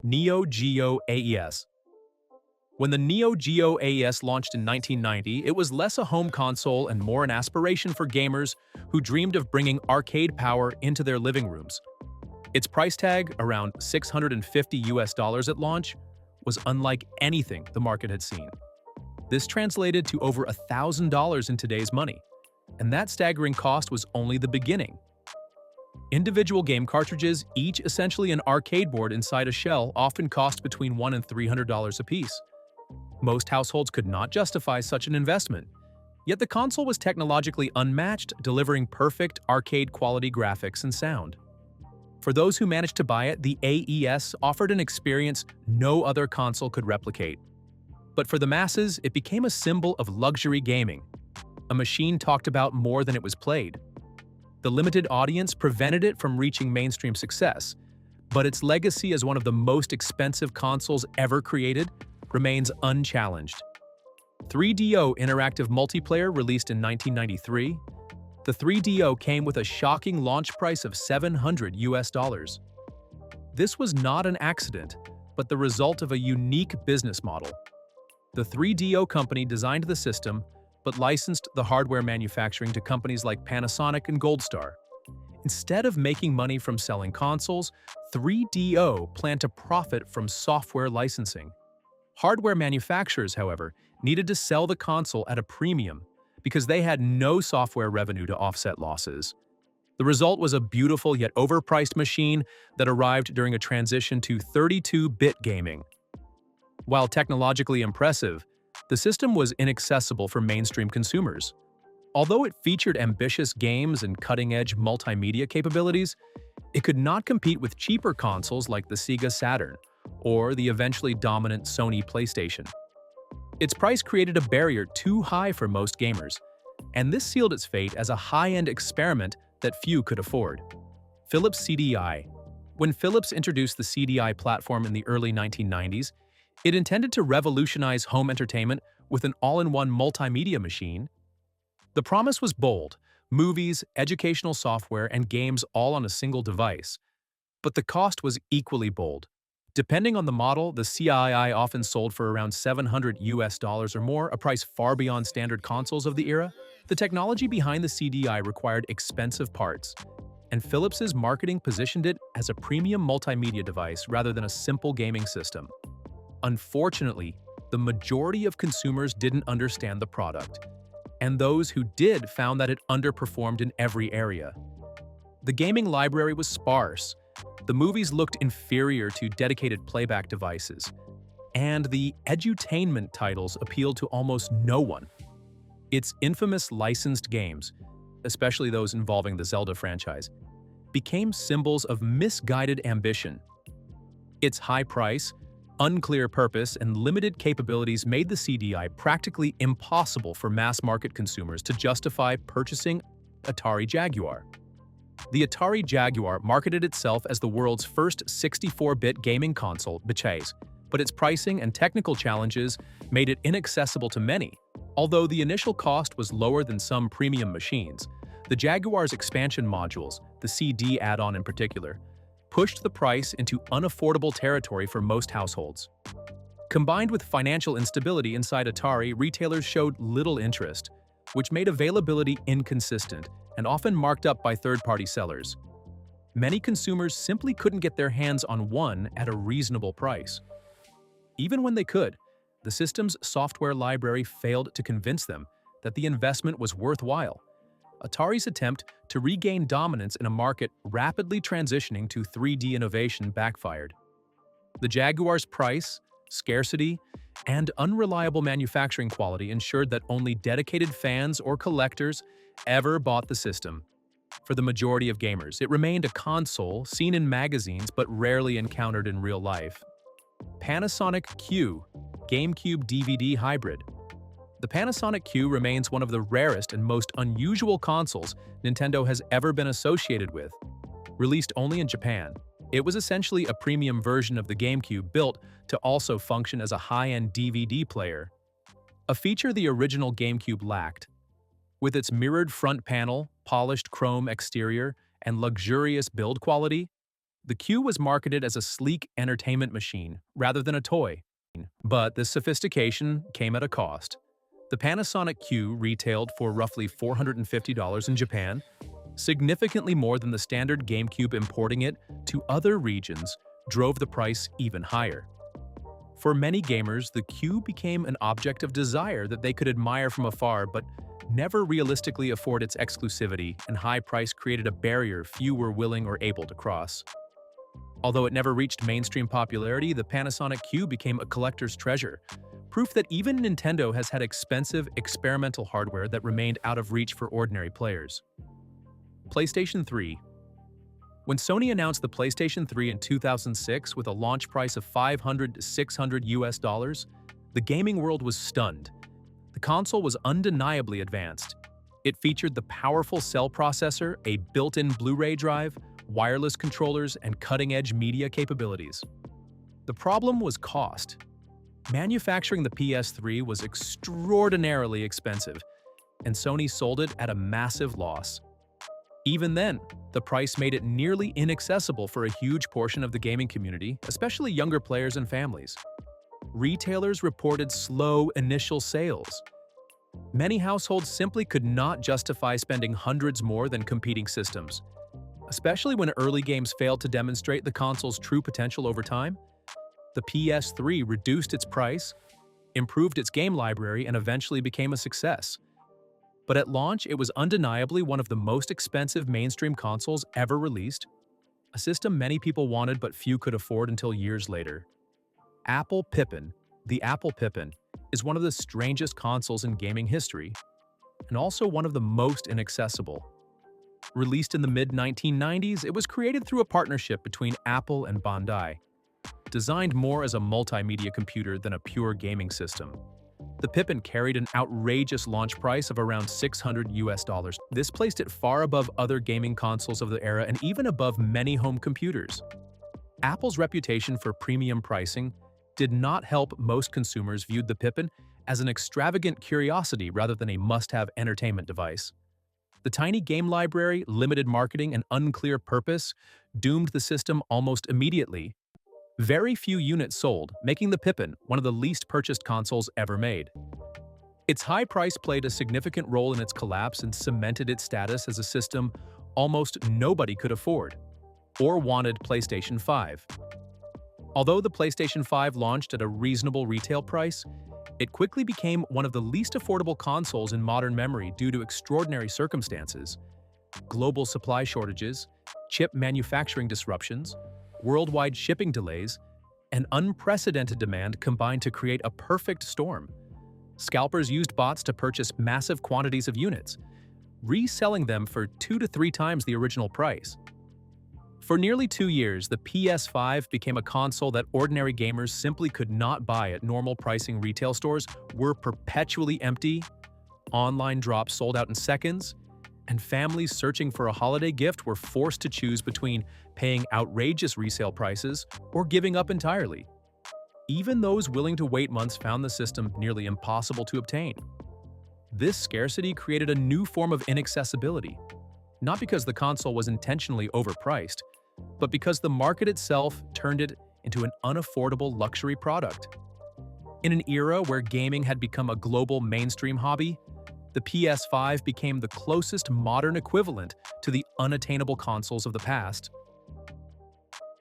Neo Geo AES. When the Neo Geo AES launched in 1990, it was less a home console and more an aspiration for gamers who dreamed of bringing arcade power into their living rooms. Its price tag, around $650 at launch, was unlike anything the market had seen. This translated to over $1,000 in today's money, and that staggering cost was only the beginning. Individual game cartridges, each essentially an arcade board inside a shell, often cost between $100 and $300 apiece. Most households could not justify such an investment, yet the console was technologically unmatched, delivering perfect arcade-quality graphics and sound. For those who managed to buy it, the AES offered an experience no other console could replicate. But for the masses, it became a symbol of luxury gaming, a machine talked about more than it was played. The limited audience prevented it from reaching mainstream success, but its legacy as one of the most expensive consoles ever created remains unchallenged. 3DO Interactive Multiplayer released in 1993, the 3DO came with a shocking launch price of $700. This was not an accident, but the result of a unique business model. The 3DO company designed the system, but licensed the hardware manufacturing to companies like Panasonic and Goldstar. Instead of making money from selling consoles, 3DO planned to profit from software licensing. Hardware manufacturers, however, needed to sell the console at a premium because they had no software revenue to offset losses. The result was a beautiful yet overpriced machine that arrived during a transition to 32-bit gaming. While technologically impressive, the system was inaccessible for mainstream consumers. Although it featured ambitious games and cutting-edge multimedia capabilities, it could not compete with cheaper consoles like the Sega Saturn or the eventually dominant Sony PlayStation. Its price created a barrier too high for most gamers, and this sealed its fate as a high-end experiment that few could afford. Philips CDI. When Philips introduced the CDI platform in the early 1990s, it intended to revolutionize home entertainment with an all-in-one multimedia machine. The promise was bold: movies, educational software, and games all on a single device. But the cost was equally bold. Depending on the model, the CII often sold for around $700 or more, a price far beyond standard consoles of the era. The technology behind the CDI required expensive parts, and Philips's marketing positioned it as a premium multimedia device rather than a simple gaming system. Unfortunately, the majority of consumers didn't understand the product, and those who did found that it underperformed in every area. The gaming library was sparse, the movies looked inferior to dedicated playback devices, and the edutainment titles appealed to almost no one. Its infamous licensed games, especially those involving the Zelda franchise, became symbols of misguided ambition. Its high price, unclear purpose, and limited capabilities made the CDI practically impossible for mass-market consumers to justify purchasing Atari Jaguar. The Atari Jaguar marketed itself as the world's first 64-bit gaming console, but its pricing and technical challenges made it inaccessible to many. Although the initial cost was lower than some premium machines, the Jaguar's expansion modules, the CD add-on in particular, pushed the price into unaffordable territory for most households. Combined with financial instability inside Atari, retailers showed little interest, which made availability inconsistent and often marked up by third-party sellers. Many consumers simply couldn't get their hands on one at a reasonable price. Even when they could, the system's software library failed to convince them that the investment was worthwhile. Atari's attempt to regain dominance in a market rapidly transitioning to 3D innovation backfired. The Jaguar's price, scarcity, and unreliable manufacturing quality ensured that only dedicated fans or collectors ever bought the system. For the majority of gamers, it remained a console seen in magazines but rarely encountered in real life. Panasonic Q, GameCube DVD Hybrid. The Panasonic Q remains one of the rarest and most unusual consoles Nintendo has ever been associated with. Released only in Japan, it was essentially a premium version of the GameCube built to also function as a high-end DVD player, a feature the original GameCube lacked. With its mirrored front panel, polished chrome exterior, and luxurious build quality, The Q was marketed as a sleek entertainment machine rather than a toy. But this sophistication came at a cost. The Panasonic Q retailed for roughly $450 in Japan, significantly more than the standard GameCube. Importing it to other regions drove the price even higher. For many gamers, the Q became an object of desire that they could admire from afar but never realistically afford. Its exclusivity and high price created a barrier few were willing or able to cross. Although it never reached mainstream popularity, the Panasonic Q became a collector's treasure, proof that even Nintendo has had expensive, experimental hardware that remained out of reach for ordinary players. PlayStation 3. When Sony announced the PlayStation 3 in 2006 with a launch price of $500 to $600, the gaming world was stunned. The console was undeniably advanced. It featured the powerful Cell processor, a built-in Blu-ray drive, wireless controllers, and cutting-edge media capabilities. The problem was cost. Manufacturing the PS3 was extraordinarily expensive, and Sony sold it at a massive loss. Even then, the price made it nearly inaccessible for a huge portion of the gaming community, especially younger players and families. Retailers reported slow initial sales. Many households simply could not justify spending hundreds more than competing systems. Especially when early games failed to demonstrate the console's true potential over time, the PS3 reduced its price, improved its game library, and eventually became a success. But at launch, it was undeniably one of the most expensive mainstream consoles ever released, a system many people wanted but few could afford until years later. The Apple Pippin, is one of the strangest consoles in gaming history, and also one of the most inaccessible. Released in the mid-1990s, it was created through a partnership between Apple and Bandai. Designed more as a multimedia computer than a pure gaming system, the Pippin carried an outrageous launch price of around $600. This placed it far above other gaming consoles of the era and even above many home computers. Apple's reputation for premium pricing did not help. Most consumers viewed the Pippin as an extravagant curiosity rather than a must-have entertainment device. The tiny game library, limited marketing, and unclear purpose doomed the system almost immediately. Very few units sold, making the Pippin one of the least purchased consoles ever made. Its high price played a significant role in its collapse and cemented its status as a system almost nobody could afford or wanted. PlayStation 5. Although the PlayStation 5 launched at a reasonable retail price, it quickly became one of the least affordable consoles in modern memory due to extraordinary circumstances. Global supply shortages, chip manufacturing disruptions, worldwide shipping delays, and unprecedented demand combined to create a perfect storm. Scalpers used bots to purchase massive quantities of units, reselling them for 2 to 3 times the original price. For nearly 2 years, the PS5 became a console that ordinary gamers simply could not buy at normal pricing. Retail stores were perpetually empty, online drops sold out in seconds, and families searching for a holiday gift were forced to choose between paying outrageous resale prices or giving up entirely. Even those willing to wait months found the system nearly impossible to obtain. This scarcity created a new form of inaccessibility, not because the console was intentionally overpriced, but because the market itself turned it into an unaffordable luxury product. In an era where gaming had become a global mainstream hobby, the PS5 became the closest modern equivalent to the unattainable consoles of the past.